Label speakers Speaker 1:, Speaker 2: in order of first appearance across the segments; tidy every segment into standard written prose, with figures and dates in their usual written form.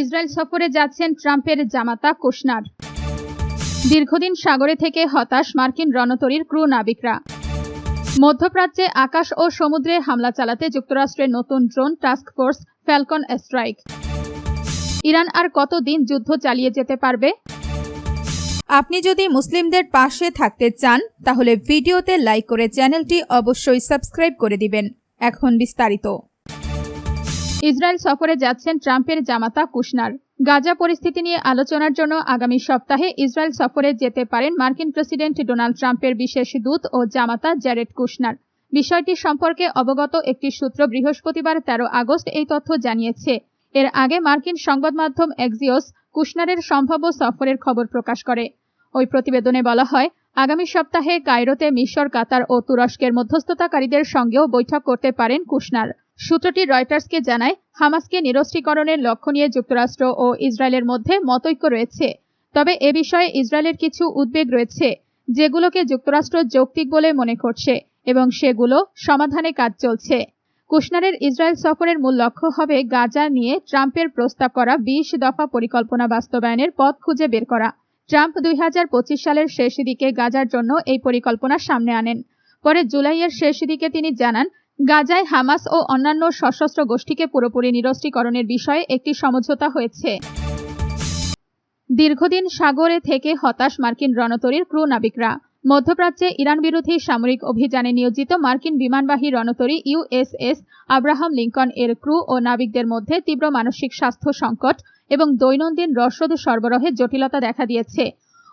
Speaker 1: Israel সফরে যাচ্ছেন ট্রাম্পের জামাতা কুশনার। দীর্ঘদিন সাগরে থেকে হতাশ মার্কিন রণতরীর ক্রু নাবিকরা। মধ্যপ্রাচ্যে আকাশ ও সমুদ্রে হামলা চালাতে যুক্তরাষ্ট্রের নতুন drone task force falcon strike. Iran আর কতদিন যুদ্ধ চালিয়ে যেতে পারবে?
Speaker 2: আপনি যদি মুসলিমদের পাশে থাকতে চান তাহলে ভিডিওতে লাইক করে চ্যানেলটি অবশ্যই সাবস্ক্রাইব করে দিবেন। এখন বিস্তারিত।
Speaker 1: ইসরায়েল সফরে যাচ্ছেন ট্রাম্পের জামাতা কুশনার। গাজা পরিস্থিতি নিয়ে আলোচনার জন্য আগামী সপ্তাহে ইসরায়েল সফরে যেতে পারেন মার্কিন প্রেসিডেন্ট ডোনাল্ড ট্রাম্পের বিশেষ দূত ও জামাতা জ্যারেড কুশনার। বিষয়টি সম্পর্কে অবগত একটি সূত্র বৃহস্পতিবার 13 আগস্ট এই তথ্য জানিয়েছে। এর আগে মার্কিন সংবাদ মাধ্যম এক্সিওস কুশনারের সম্ভাব্য সফরের খবর প্রকাশ করে। ওই প্রতিবেদনে বলা হয়, আগামী সপ্তাহে কায়রোতে মিশর, কাতার ও তুরস্কের মধ্যস্থতাকারীদের সঙ্গেও বৈঠক করতে পারেন কুশনার। সূত্রটি রয়টার্সকে জানায়, হামাসকে নিরস্ত্রীকরণের লক্ষ্য নিয়ে যুক্তরাষ্ট্র ও ইসরায়েলের মধ্যে মতৈক্য রয়েছে। তবে এ বিষয়ে ইসরায়েলের কিছু উদ্বেগ রয়েছে, যেগুলোকে যুক্তরাষ্ট্র যৌক্তিক বলে মনে করছে এবং সেগুলো সমাধানে কাজ চলছে। কুশনারের ইসরায়েল সফরের মূল লক্ষ্য হবে গাজা নিয়ে ট্রাম্পের প্রস্তাব করা 20 দফা পরিকল্পনা বাস্তবায়নের পথ খুঁজে বের করা। ট্রাম্প 2025 সালের শেষ দিকে গাজার জন্য এই পরিকল্পনা সামনে আনেন। পরে জুলাইয়ের শেষ দিকে তিনি জানান, গাজায় হামাস ও অন্যান্য সশস্ত্র গোষ্ঠীকে পুরোপুরি নিরস্ত্রীকরণের বিষয়ে একটি সমঝোতা হয়েছে। দীর্ঘদিন সাগরে থেকে হতাশ মার্কিন রণতরীর ক্রু নাবিকরা। মধ্যপ্রাচ্যে ইরান বিরোধী সামরিক অভিযানে নিয়োজিত মার্কিন বিমানবাহী রণতরী ইউএসএস আব্রাহাম লিঙ্কন এর ক্রু ও নাবিকদের মধ্যে তীব্র মানসিক স্বাস্থ্য সংকট এবং দৈনন্দিন রসদ সরবরাহে জটিলতা দেখা দিয়েছে।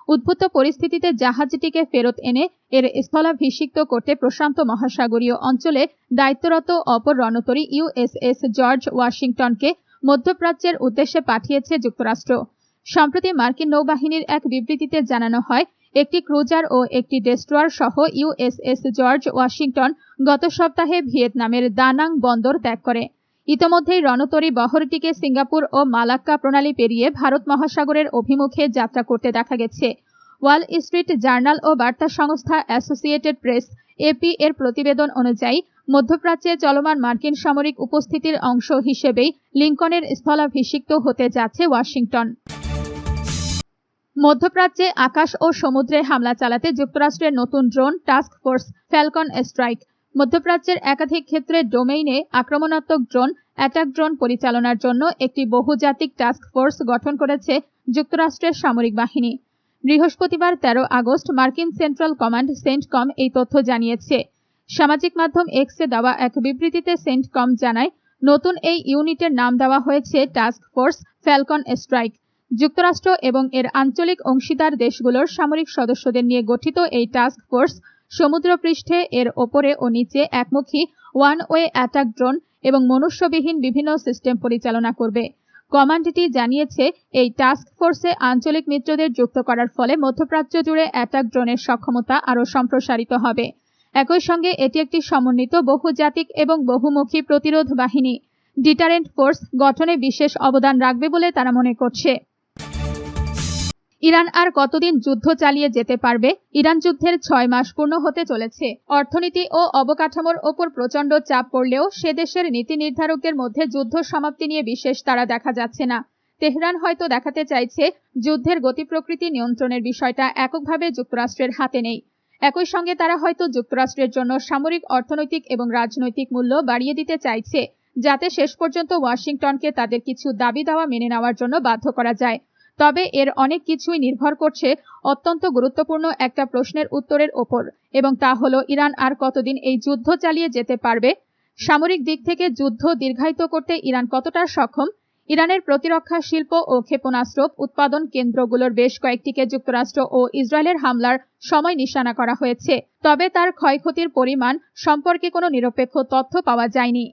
Speaker 1: উদ্ভূত পরিস্থিতিতে জাহাজটিকে ফেরত এনে এর স্থলাভিষিক্ত করতে প্রশান্ত মহাসাগরীয় অঞ্চলে দায়িত্বরত অপর রণতরী ইউএসএস জর্জ ওয়াশিংটনকে মধ্যপ্রাচ্যের উদ্দেশ্যে পাঠিয়েছে যুক্তরাষ্ট্র। সম্প্রতি মার্কিন নৌবাহিনীর এক বিবৃতিতে জানানো হয়, একটি ক্রুজার ও একটি ডেস্ট্রয়ার সহ ইউএসএস জর্জ ওয়াশিংটন গত সপ্তাহে ভিয়েতনামের দানাং বন্দর ত্যাগ করে। ইতোমধ্যেই রণতরী বহরটিকে সিঙ্গাপুর ও মালাক্কা প্রণালী পেরিয়ে ভারত মহাসাগরের অভিমুখে যাত্রা করতে দেখা গেছে। ওয়াল স্ট্রিট জার্নাল ও বার্তা সংস্থা অ্যাসোসিয়েটেড প্রেস এপি এর প্রতিবেদন অনুযায়ী মধ্যপ্রাচ্যে চলমান মার্কিন সামরিক উপস্থিতির অংশ হিসেবেই লিঙ্কনের স্থলাভিষিক্ত হতে যাচ্ছে ওয়াশিংটন। মধ্যপ্রাচ্যে আকাশ ও সমুদ্রে হামলা চালাতে যুক্তরাষ্ট্রের নতুন drone task force falcon strike. মধ্যপ্রাচ্যের একাধিক ক্ষেত্রে ডোমেইনে আক্রমণাত্মক ড্রোন অ্যাটাক ড্রোন পরিচালনার জন্য একটি বহুজাতিক টাস্ক ফোর্স গঠন করেছে যুক্তরাষ্ট্রের সামরিক বাহিনী। বৃহস্পতিবার 13 আগস্ট মার্কিন সেন্ট্রাল কমান্ড সেন্টকম এই তথ্য জানিয়েছে। সামাজিক মাধ্যম এক্সে দেওয়া এক বিবৃতিতে সেন্টকম জানায়, নতুন এই ইউনিটের নাম দেওয়া হয়েছে টাস্ক ফোর্স ফ্যালকন স্ট্রাইক। যুক্তরাষ্ট্র এবং এর আঞ্চলিক অংশীদার দেশগুলোর সামরিক সদস্যদের নিয়ে গঠিত এই টাস্ক ফোর্স সমুদ্রপৃষ্ঠে এর ওপরে ও নিচে একমুখী ওয়ান ওয়ে অ্যাটাক ড্রোন এবং মনুষ্যবিহীন বিভিন্ন সিস্টেম পরিচালনা করবে। কমান্ডটি জানিয়েছে, এই টাস্ক ফোর্সে আঞ্চলিক মিত্রদের যুক্ত করার ফলে মধ্যপ্রাচ্য জুড়ে অ্যাটাক ড্রোনের সক্ষমতা আরও সম্প্রসারিত হবে। একই সঙ্গে এটি একটি সমন্বিত বহুজাতিক এবং বহুমুখী প্রতিরোধ বাহিনী ডিটারেন্ট ফোর্স গঠনে বিশেষ অবদান রাখবে বলে তারা মনে করছে। ইরান আর কতদিন যুদ্ধ চালিয়ে যেতে পারবে? ইরান যুদ্ধের 6 মাস পূর্ণ হতে চলেছে। অর্থনীতি ও অবকাঠামোর ওপর প্রচণ্ড চাপ পড়লেও সে দেশের নীতি নির্ধারকদের মধ্যে যুদ্ধ সমাপ্তি নিয়ে বিশেষ তাড়া দেখা যাচ্ছে না। তেহরান হয়তো দেখাতে চাইছে, যুদ্ধের গতি প্রকৃতি নিয়ন্ত্রণের বিষয়টা এককভাবে যুক্তরাষ্ট্রের হাতে নেই। একই সঙ্গে তারা হয়তো যুক্তরাষ্ট্রের জন্য সামরিক, অর্থনৈতিক এবং রাজনৈতিক মূল্য বাড়িয়ে দিতে চাইছে, যাতে শেষ পর্যন্ত ওয়াশিংটনকে তাদের কিছু দাবি দাওয়া মেনে নেওয়ার জন্য বাধ্য করা যায়। তবে এর অনেক কিছুই নির্ভর করছে অত্যন্ত গুরুত্বপূর্ণ একটা প্রশ্নের উত্তরের ওপর, এবং তা হলো, ইরান আর কতদিন এই যুদ্ধ চালিয়ে যেতে পারবে? সামরিক দিক থেকে যুদ্ধ দীর্ঘায়িত করতে ইরান কতটা সক্ষম? ইরানের প্রতিরক্ষা শিল্প ও ক্ষেপণাস্ত্র উৎপাদন কেন্দ্রগুলোর বেশ কয়েকটিকে যুক্তরাষ্ট্র ও ইসরায়েলের হামলার সময় নিশানা করা হয়েছে, তবে তার ক্ষয়ক্ষতির পরিমাণ সম্পর্কে কোনো নিরপেক্ষ তথ্য পাওয়া যায়নি।